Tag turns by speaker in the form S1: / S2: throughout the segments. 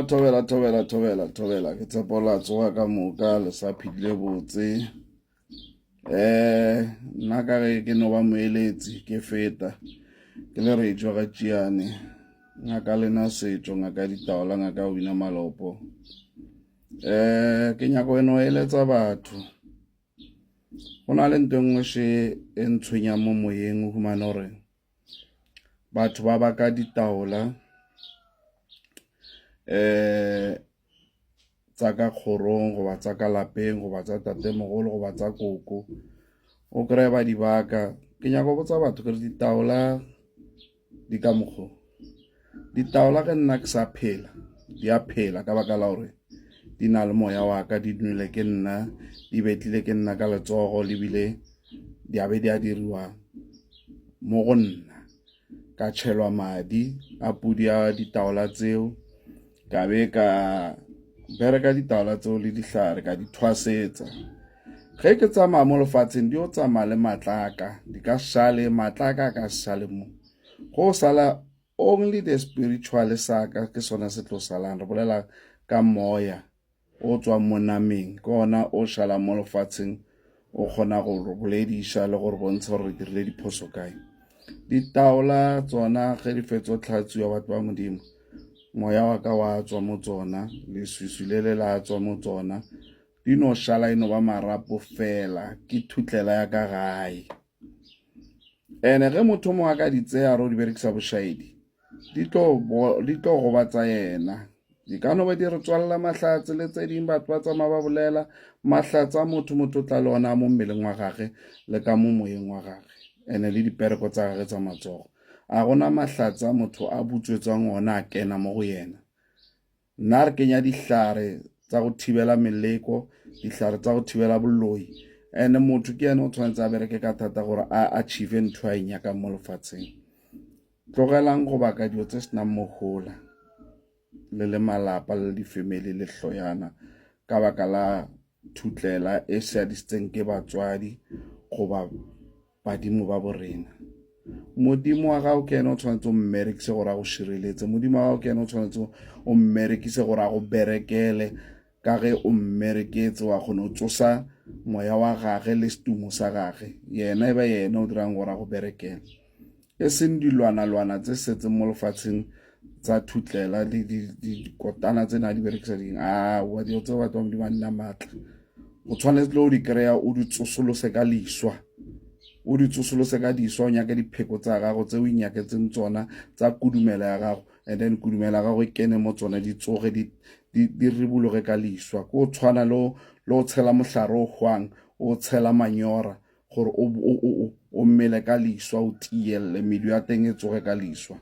S1: Thobela. Ke tshepola tsoga ka moka le sa phidile botse. Nna ka ge ke no ba moeletsi ke feta. Ke le re etswa ga tšiane. Ngaka lena setšo, ngaka ditaola, ngaka wina malopo. Ke nyako eno eletsa batho. Go na le ntho nngwe she e ntshwenyang mo moyeng o humana gore batho ba baka ditaola tsa ka kgorong goba tsa ka lapeng goba tsa tatemogolo goba tsa koko o kry ba di baka. Ke nyako botsa batho kere ditaola di ka mokgo ditaola ge nna ke sa phela di a phela ka baka la gore di na le moya wa ka, di nwele ke nna, di betlile ke nna ka letsogo, lebile di a be di a diriwa mo go nna ka tšhelwa madi a pudi a ditaola tseo, ka be ka bereka ditaola tseo le dihlare ka di thwasetsa. Ge ke tsamaya mo lefatsheng di o tsamaya le matlaka, di ka šale matlaka ka šale mo go sala only the spiritual saka ke sona se tlo salang. Re bolela ka moya o tswang mo nameng ke ona o šala mo lefatsheng, o kgona go re bolediša le gore bontshe gore re dirile diphoso kae. Ditaola tsona ge di fetsa tlhatsiwa batho ba modimo, moya wa ka wa tswa mo tsona, leswiswi le le la tswa mo tsona, di no šala e no ba marapo fela, ke thutlela ya ka gae. Ene ge motho mongwe a ka di tseya ro di berekisa bošaedi, di tlo gobatsa yena. Di ka no ba di re tswalela mahlatse le tse ding batho ba tsamaya ba bolela mahlatse a motho o tla le ona mo mmeleng wa gage le ka mo moyeng wa gage, ene le dipereko tsa gage tsa matsogo. A gona mahlatse a motho a butswetswang ona a kena mo go yena. Nna re kenya dihlare tsa go thibela meleko, dihlare tsa go thibela boloi, ene motho ke ene o tshwanetse a bereke ka thata gore a achieve ntho a e nyakang mo lefatsheng. Tlogelang go baka dio tse senang mogola le malapa le di-family le hloyana ka baka la thutlela e seadisitseng ke batswadi goba badimo ba borena. Modimo wa gago ke ene o tshwanetse o mmerekise gore a go šireletse, modimo wa gago ke ene o tshwanetse o mmerekise gore a go berekele, ka ge o mmereketse wa kgona o tsosa moya wa gage le setumo sa gage, yena e ba yena o dirang gore a go berekele. E seng dilwana tse setseng mo lefatsheng tsa thutlela le dikotana tse na di berekisa ding. Wa dio tse batho ba modimo a nna maatla, o tshwanetse le o di kry-a o di tsosolose ka liswa, o di tsosolose ka diswa, o nyake dipheko tsa gago tse o inyaketseng tsona tsa kudumela ya gago, and then kudumela ya gago e kene mo tsona di tsoge di ribologe ka liswa. Ko o tshwana le o tshela mohlare o hwang, o tshela manyora gore o mmele ka liswa, o tielle medu ya teng e tsoge ka liswa.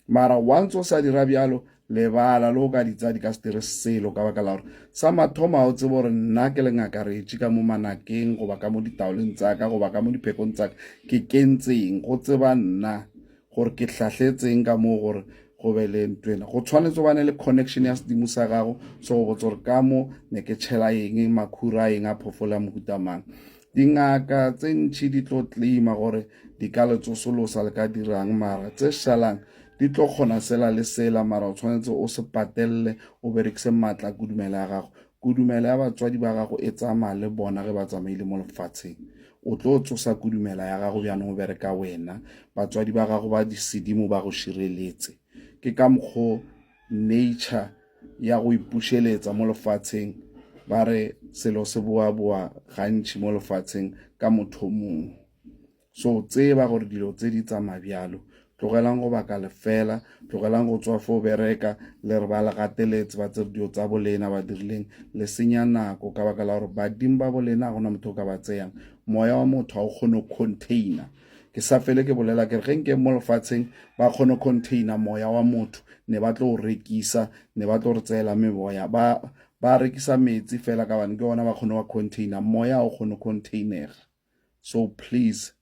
S1: Mara once o sa dira bjalo, lebala le o ka ditsa di ka se dire selo ka baka la gore sa mathoma o tsebe gore nna ke le ngaka retše ka mo manakeng goba ka mo ditaoleng tsaka goba ka mo diphekong tsaka ke kentseng, go tseba nna gore ke hlahletseng ka mo gore go be le ntwena. Go tshwanetse o bane le connection ya sedimo sa gago so go botsa gore ka mo ne ke tšhela eng, makhura eng a phofolo ya mohutamang. Dingaka tse ntšhi di tlo claima gore di ka le tsosolosa le ka dirang, mara tse šalang di tlo kgona sela le sela, mara o tshwanetse o se patelele, o berekise maatla kudumela ya gago. Kudumela ya batswadi ba gago e tsamaya le bona ge ba tsamaile mo lefatsheng, o tlo tsosa kudumela ya gago bjanong o bereka wena, batswadi ba gago ba disedimo ba go šireletse. Ke ka mokgwa nature ya go ipušeletsa mo lefatsheng, ba re selo se boa gantši mo lefatsheng ka motho mongwe. So tseba gore dilo tse di tsamaya bjalo, tlogelang go baka lefela, tlogelang go tswa fo bereka le re ba le gateletse ba tse dio tsa bolena ba dirileng, le senya nako ka baka la gore badimo ba bolena gona motho o ka ba tseyang. Moya wa motho a o kgone container, ke sa fele ke bolela ke re ge nke mo lefatsheng ba kgone container moya wa motho, ne ba tlo o rekisa, ne ba tlo re tseela meboya, ba rekisa metsi fela ka bane ke ona ba kgone wa container, moya o kgone containega. So please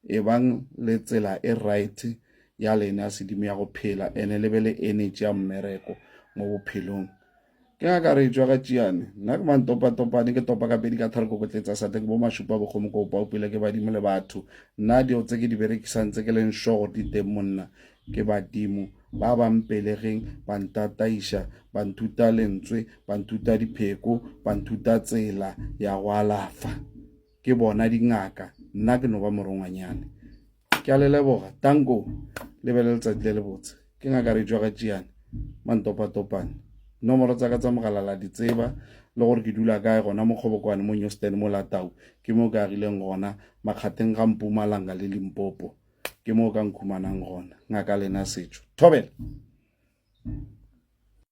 S1: e bang le tsela e right ya lena ya sedimo ya go phela, ene le be le energy ya mmereko mo bophelong. Ke ngaka re etswa ga tšiane, nna ke mantopatopane, ke topa ka pedi ka tharo ko kotletsa sate ke bo mašupa bokgomo ko upile ke badimo le batho. Nna dio tse ke di berekisang tse ke leng sure gore di teng monna ke badimo ba ba mpelegeng ba ntataiša ba nthuta lentswe ba nthuta dipheko ba nthuta tsela ya go alafa ke bona dingaka nna ke no ba morongwanyane ke a le leboga tanko le be le letsatsi le le botse ke ngaka re jwa ga tšeane mantopatopane nomoro tsa ka tsa mogala la di tseba le gore ke dula kae gona mo Kgobokwane mo Newston mo Latau ke mo ka agileng gona makgateng ga Mpumalanga le Limpopo ke mo ka nkhumanang gona ngaka lena setšo thobela